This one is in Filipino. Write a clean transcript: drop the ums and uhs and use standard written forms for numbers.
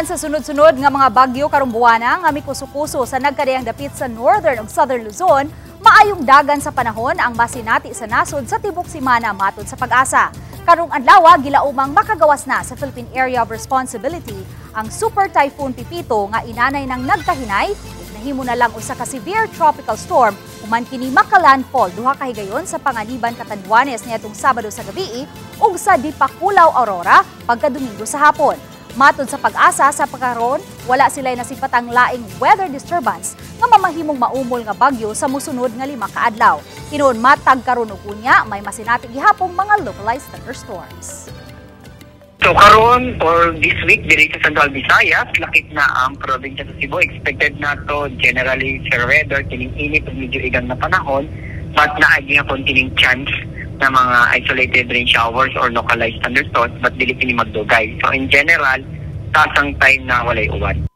Human sa sunod-sunod nga mga bagyo karong buwana nga mikuso-kuso sa nagkadayang dapit sa northern ug southern Luzon, maayong dagan sa panahon ang masinati sa nasod sa tibok semana matod sa Pag-asa. Karong adlaw gilaumang makagawas na sa Philippine Area of Responsibility ang Super Typhoon Pipito nga inanay ng nagkahinay ug nahimo na lang usa ka severe tropical storm human kini makalandfall duha ka higayon sa Panganiban, Catanduanes niadtong Sabado sa gabii ug sa Dipakulaw, Aurora pagka-Domingo sa hapon. Matod sa Pag-asa sa pagkaron, wala sila'y nasipatang laing weather disturbance nga mamahimong maumol nga bagyo sa musunod nga 5 ka adlaw. Tinuod matag karon ug unya may masinati gihapong mga localized thunderstorms. So karon for this week diri sa Central Visayas, lakip na ang probinsya sa Cebu. Expected na to generally fair weather, kining init ug medyo igang na panahon, but naagi hapon kining chance na mga isolated rain showers or localized thunderstorms, but dili kini magdugay. So in general, tasang time na walay uwan.